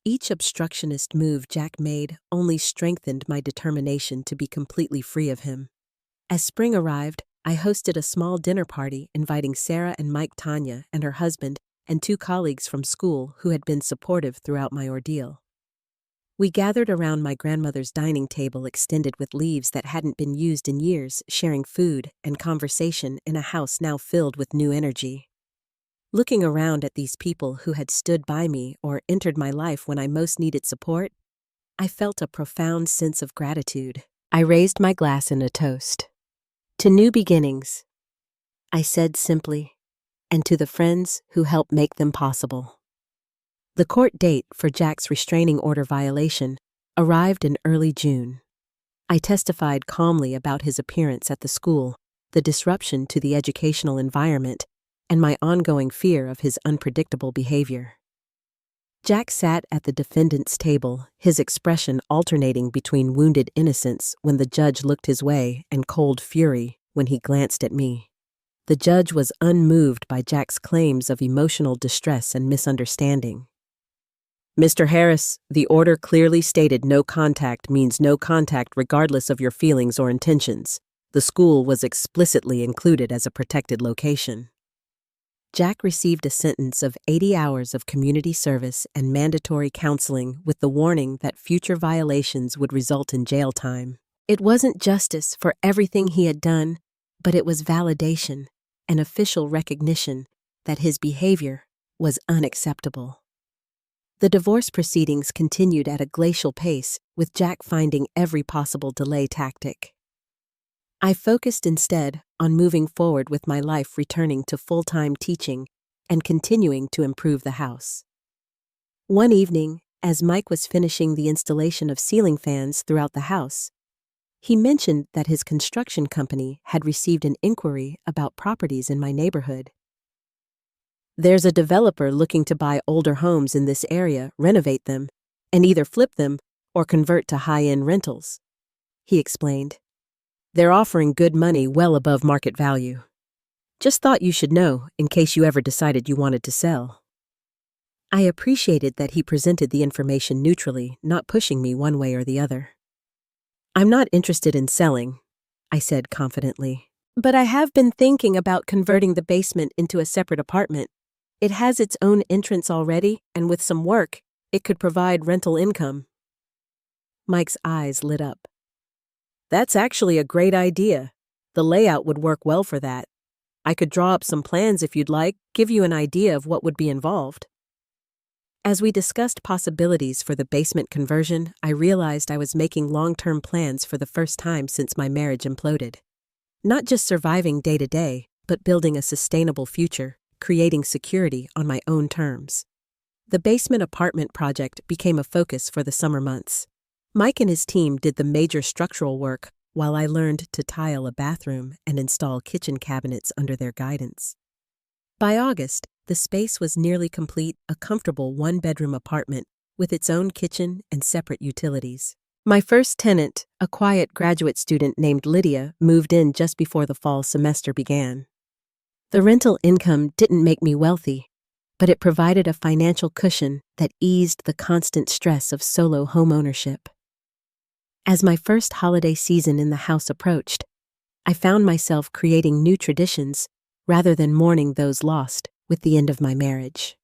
Each obstructionist move Jack made only strengthened my determination to be completely free of him. As spring arrived, I hosted a small dinner party inviting Sarah and Mike, Tanya, and her husband, and 2 colleagues from school who had been supportive throughout my ordeal. We gathered around my grandmother's dining table extended with leaves that hadn't been used in years, sharing food and conversation in a house now filled with new energy. Looking around at these people who had stood by me or entered my life when I most needed support, I felt a profound sense of gratitude. I raised my glass in a toast. To new beginnings, I said simply, and to the friends who helped make them possible. The court date for Jack's restraining order violation arrived in early June. I testified calmly about his appearance at the school, the disruption to the educational environment, and my ongoing fear of his unpredictable behavior. Jack sat at the defendant's table, his expression alternating between wounded innocence when the judge looked his way and cold fury when he glanced at me. The judge was unmoved by Jack's claims of emotional distress and misunderstanding. Mr. Harris, the order clearly stated no contact means no contact regardless of your feelings or intentions. The school was explicitly included as a protected location. Jack received a sentence of 80 hours of community service and mandatory counseling with the warning that future violations would result in jail time. It wasn't justice for everything he had done, but it was validation, an official recognition that his behavior was unacceptable. The divorce proceedings continued at a glacial pace, with Jack finding every possible delay tactic. I focused instead on moving forward with my life, returning to full-time teaching and continuing to improve the house. One evening, as Mike was finishing the installation of ceiling fans throughout the house, he mentioned that his construction company had received an inquiry about properties in my neighborhood. There's a developer looking to buy older homes in this area, renovate them, and either flip them or convert to high-end rentals, he explained. They're offering good money well above market value. Just thought you should know in case you ever decided you wanted to sell. I appreciated that he presented the information neutrally, not pushing me one way or the other. I'm not interested in selling, I said confidently. But I have been thinking about converting the basement into a separate apartment. It has its own entrance already, and with some work, it could provide rental income. Mike's eyes lit up. That's actually a great idea. The layout would work well for that. I could draw up some plans if you'd like, give you an idea of what would be involved. As we discussed possibilities for the basement conversion, I realized I was making long-term plans for the first time since my marriage imploded. Not just surviving day to day, but building a sustainable future, creating security on my own terms. The basement apartment project became a focus for the summer months. Mike and his team did the major structural work while I learned to tile a bathroom and install kitchen cabinets under their guidance. By August, the space was nearly complete, a comfortable one-bedroom apartment with its own kitchen and separate utilities. My first tenant, a quiet graduate student named Lydia, moved in just before the fall semester began. The rental income didn't make me wealthy, but it provided a financial cushion that eased the constant stress of solo homeownership. As my first holiday season in the house approached, I found myself creating new traditions rather than mourning those lost with the end of my marriage.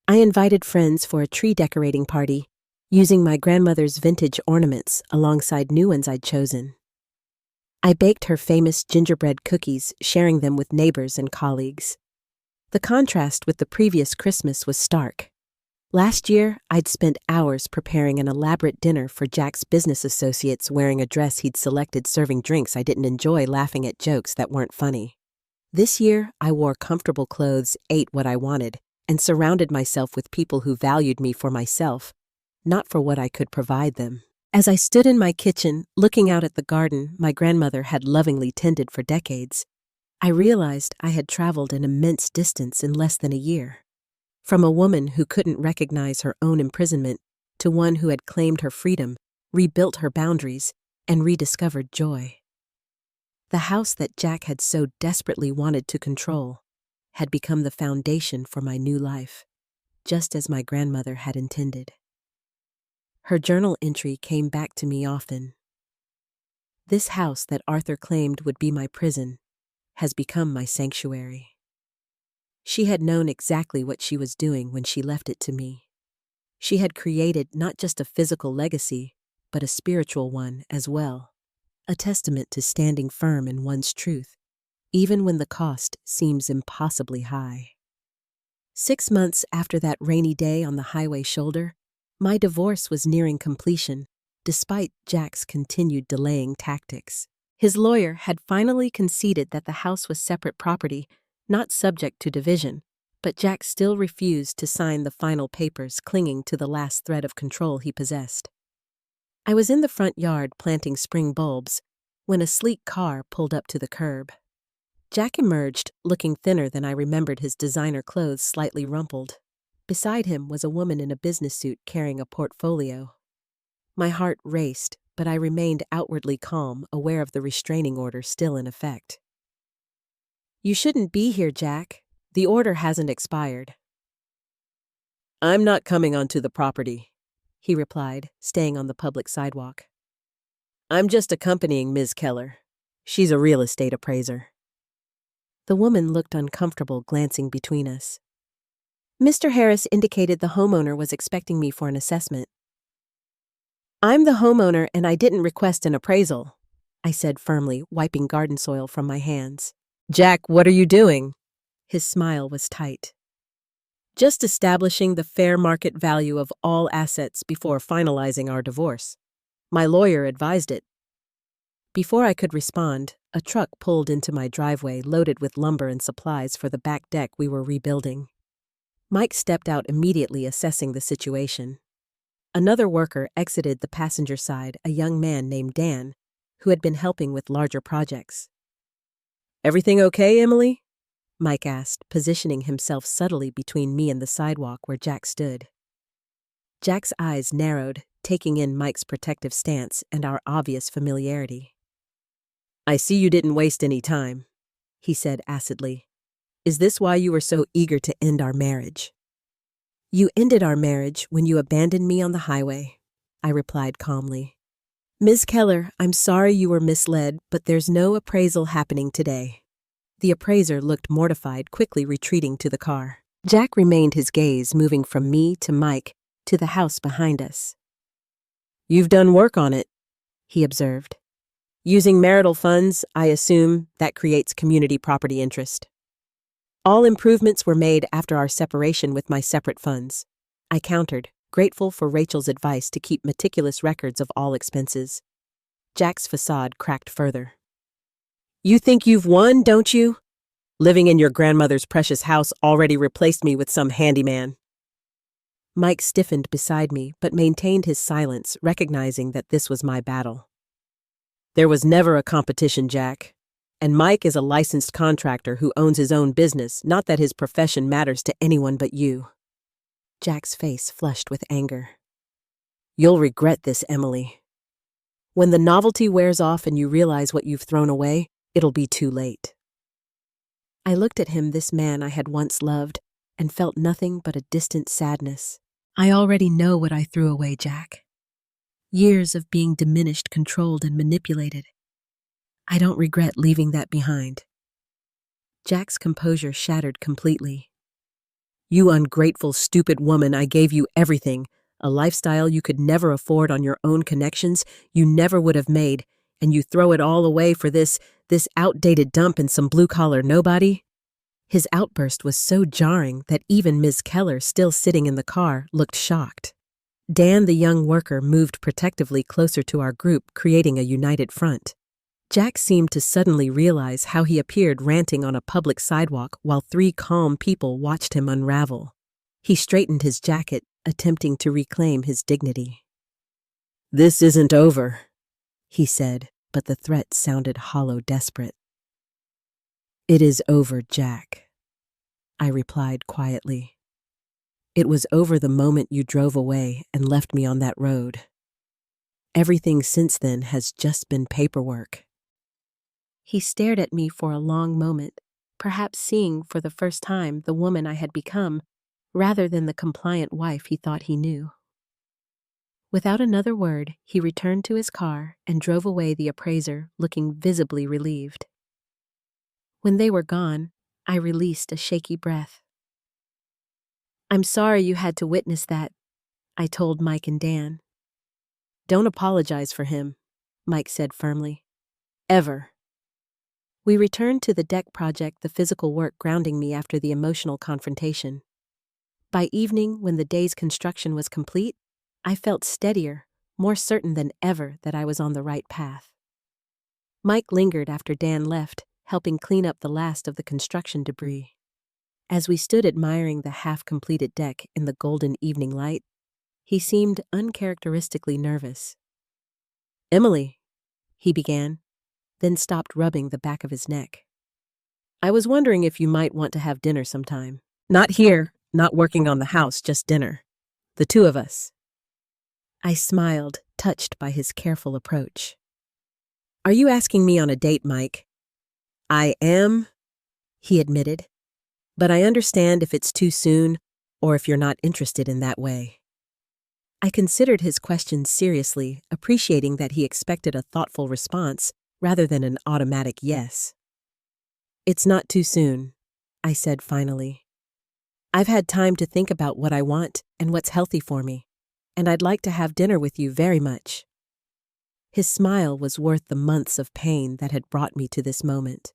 I invited friends for a tree decorating party, using my grandmother's vintage ornaments alongside new ones I'd chosen. I baked her famous gingerbread cookies, sharing them with neighbors and colleagues. The contrast with the previous Christmas was stark. Last year, I'd spent hours preparing an elaborate dinner for Jack's business associates wearing a dress he'd selected, serving drinks I didn't enjoy, laughing at jokes that weren't funny. This year, I wore comfortable clothes, ate what I wanted, and surrounded myself with people who valued me for myself, not for what I could provide them. As I stood in my kitchen, looking out at the garden my grandmother had lovingly tended for decades, I realized I had traveled an immense distance in less than a year. From a woman who couldn't recognize her own imprisonment to one who had claimed her freedom, rebuilt her boundaries, and rediscovered joy. The house that Jack had so desperately wanted to control had become the foundation for my new life, just as my grandmother had intended. Her journal entry came back to me often. This house that Arthur claimed would be my prison has become my sanctuary. She had known exactly what she was doing when she left it to me. She had created not just a physical legacy, but a spiritual one as well, a testament to standing firm in one's truth, even when the cost seems impossibly high. 6 months after that rainy day on the highway shoulder, my divorce was nearing completion, despite Jack's continued delaying tactics. His lawyer had finally conceded that the house was separate property, not subject to division, but Jack still refused to sign the final papers, clinging to the last thread of control he possessed. I was in the front yard planting spring bulbs when a sleek car pulled up to the curb. Jack emerged, looking thinner than I remembered, his designer clothes slightly rumpled. Beside him was a woman in a business suit carrying a portfolio. My heart raced, but I remained outwardly calm, aware of the restraining order still in effect. "You shouldn't be here, Jack. The order hasn't expired." "I'm not coming onto the property," he replied, staying on the public sidewalk. "I'm just accompanying Ms. Keller. She's a real estate appraiser." The woman looked uncomfortable, glancing between us. "Mr. Harris indicated the homeowner was expecting me for an assessment." "I'm the homeowner and I didn't request an appraisal," I said firmly, wiping garden soil from my hands. "Jack, what are you doing?" His smile was tight. "Just establishing the fair market value of all assets before finalizing our divorce. My lawyer advised it." Before I could respond, a truck pulled into my driveway loaded with lumber and supplies for the back deck we were rebuilding. Mike stepped out immediately, assessing the situation. Another worker exited the passenger side, a young man named Dan, who had been helping with larger projects. "Everything okay, Emily?" Mike asked, positioning himself subtly between me and the sidewalk where Jack stood. Jack's eyes narrowed, taking in Mike's protective stance and our obvious familiarity. "I see you didn't waste any time," he said acidly. "Is this why you were so eager to end our marriage?" "You ended our marriage when you abandoned me on the highway," I replied calmly. "Ms. Keller, I'm sorry you were misled, but there's no appraisal happening today." The appraiser looked mortified, quickly retreating to the car. Jack remained his gaze moving from me to Mike to the house behind us. "You've done work on it," he observed. "Using marital funds, I assume that creates community property interest." "All improvements were made after our separation with my separate funds," I countered, grateful for Rachel's advice to keep meticulous records of all expenses. Jack's facade cracked further. "You think you've won, don't you? Living in your grandmother's precious house already replaced me with some handyman." Mike stiffened beside me, but maintained his silence, recognizing that this was my battle. "There was never a competition, Jack. And Mike is a licensed contractor who owns his own business, not that his profession matters to anyone but you." Jack's face flushed with anger. "You'll regret this, Emily. When the novelty wears off and you realize what you've thrown away, it'll be too late." I looked at him, this man I had once loved, and felt nothing but a distant sadness. "I already know what I threw away, Jack. Years of being diminished, controlled, and manipulated. I don't regret leaving that behind." Jack's composure shattered completely. "You ungrateful, stupid woman, I gave you everything, a lifestyle you could never afford on your own connections you never would have made, and you throw it all away for this outdated dump and some blue-collar nobody?" His outburst was so jarring that even Ms. Keller, still sitting in the car, looked shocked. Dan, the young worker, moved protectively closer to our group, creating a united front. Jack seemed to suddenly realize how he appeared ranting on a public sidewalk while 3 calm people watched him unravel. He straightened his jacket, attempting to reclaim his dignity. "This isn't over," he said, but the threat sounded hollow, desperate. "It is over, Jack," I replied quietly. "It was over the moment you drove away and left me on that road. Everything since then has just been paperwork." He stared at me for a long moment, perhaps seeing for the first time the woman I had become, rather than the compliant wife he thought he knew. Without another word, he returned to his car and drove away, the appraiser looking visibly relieved. When they were gone, I released a shaky breath. "I'm sorry you had to witness that," I told Mike and Dan. "Don't apologize for him," Mike said firmly. "Ever." We returned to the deck project, the physical work grounding me after the emotional confrontation. By evening, when the day's construction was complete, I felt steadier, more certain than ever that I was on the right path. Mike lingered after Dan left, helping clean up the last of the construction debris. As we stood admiring the half-completed deck in the golden evening light, he seemed uncharacteristically nervous. "Emily," he began, then stopped, rubbing the back of his neck. "I was wondering if you might want to have dinner sometime. Not here, not working on the house, just dinner. The 2 of us." I smiled, touched by his careful approach. "Are you asking me on a date, Mike?" "I am," he admitted. "But I understand if it's too soon or if you're not interested in that way." I considered his question seriously, appreciating that he expected a thoughtful response rather than an automatic yes. "It's not too soon," I said finally. "I've had time to think about what I want and what's healthy for me, and I'd like to have dinner with you very much." His smile was worth the months of pain that had brought me to this moment.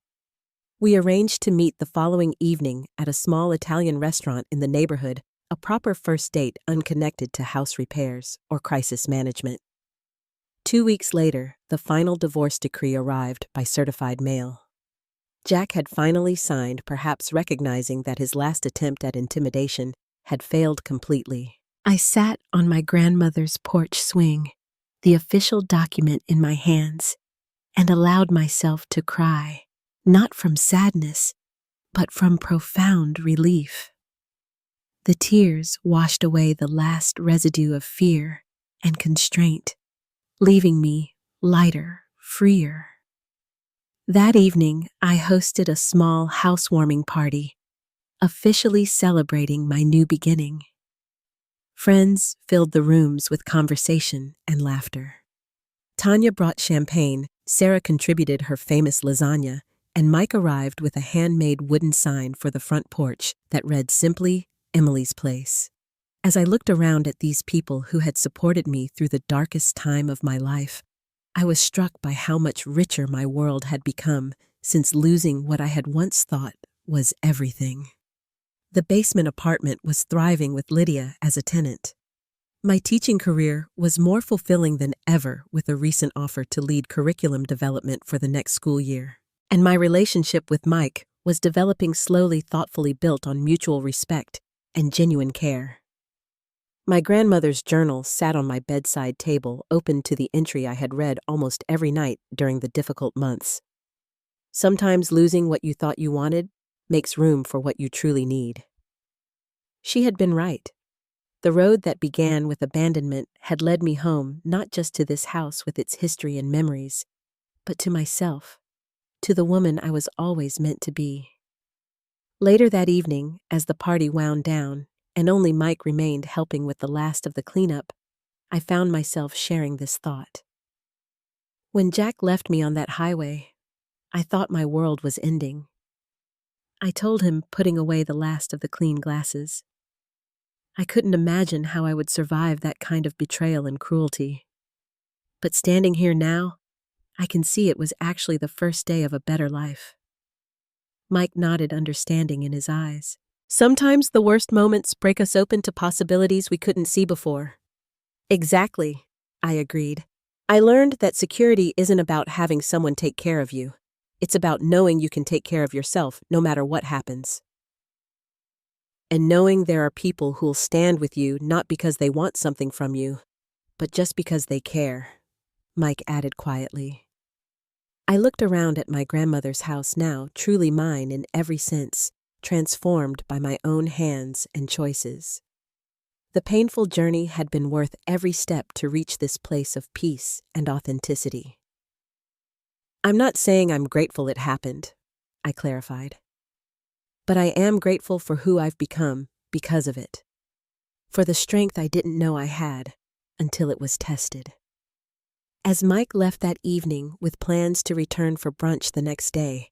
We arranged to meet the following evening at a small Italian restaurant in the neighborhood, a proper first date unconnected to house repairs or crisis management. 2 weeks later, the final divorce decree arrived by certified mail. Jack had finally signed, perhaps recognizing that his last attempt at intimidation had failed completely. I sat on my grandmother's porch swing, the official document in my hands, and allowed myself to cry, not from sadness, but from profound relief. The tears washed away the last residue of fear and constraint, leaving me lighter, freer. That evening, I hosted a small housewarming party, officially celebrating my new beginning. Friends filled the rooms with conversation and laughter. Tanya brought champagne, Sarah contributed her famous lasagna, and Mike arrived with a handmade wooden sign for the front porch that read simply, Emily's Place. As I looked around at these people who had supported me through the darkest time of my life, I was struck by how much richer my world had become since losing what I had once thought was everything. The basement apartment was thriving with Lydia as a tenant. My teaching career was more fulfilling than ever with a recent offer to lead curriculum development for the next school year. And my relationship with Mike was developing slowly, thoughtfully built on mutual respect and genuine care. My grandmother's journal sat on my bedside table, open to the entry I had read almost every night during the difficult months. Sometimes losing what you thought you wanted makes room for what you truly need. She had been right. The road that began with abandonment had led me home, not just to this house with its history and memories, but to myself, to the woman I was always meant to be. Later that evening, as the party wound down, and only Mike remained helping with the last of the cleanup, I found myself sharing this thought. When Jack left me on that highway, I thought my world was ending. I told him, putting away the last of the clean glasses. I couldn't imagine how I would survive that kind of betrayal and cruelty. But standing here now, I can see it was actually the first day of a better life. Mike nodded, understanding in his eyes. Sometimes the worst moments break us open to possibilities we couldn't see before. Exactly, I agreed. I learned that security isn't about having someone take care of you. It's about knowing you can take care of yourself no matter what happens. And knowing there are people who'll stand with you not because they want something from you, but just because they care, Mike added quietly. I looked around at my grandmother's house now, truly mine in every sense, transformed by my own hands and choices. The painful journey had been worth every step to reach this place of peace and authenticity. I'm not saying I'm grateful it happened, I clarified. But I am grateful for who I've become because of it. For the strength I didn't know I had until it was tested. As Mike left that evening with plans to return for brunch the next day,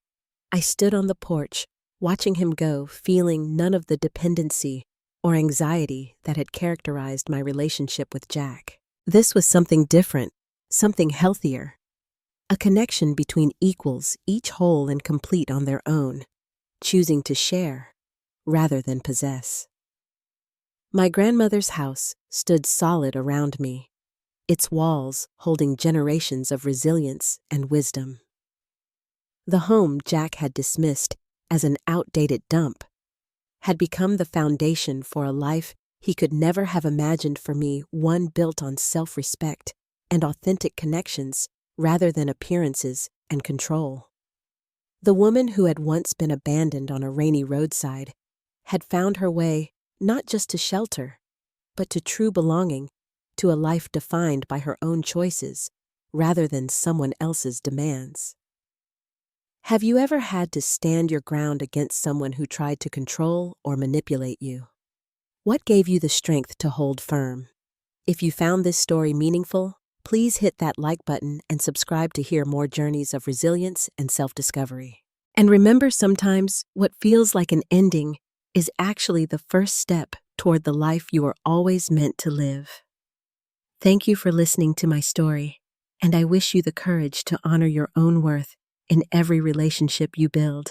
I stood on the porch, watching him go, feeling none of the dependency or anxiety that had characterized my relationship with Jack. This was something different, something healthier. A connection between equals, each whole and complete on their own, choosing to share rather than possess. My grandmother's house stood solid around me, its walls holding generations of resilience and wisdom. The home Jack had dismissed as an outdated dump had become the foundation for a life he could never have imagined for me, one built on self-respect and authentic connections rather than appearances and control. The woman who had once been abandoned on a rainy roadside had found her way not just to shelter, but to true belonging, to a life defined by her own choices rather than someone else's demands. Have you ever had to stand your ground against someone who tried to control or manipulate you? What gave you the strength to hold firm? If you found this story meaningful, please hit that like button and subscribe to hear more journeys of resilience and self-discovery. And remember, sometimes what feels like an ending is actually the first step toward the life you were always meant to live. Thank you for listening to my story, and I wish you the courage to honor your own worth in every relationship you build.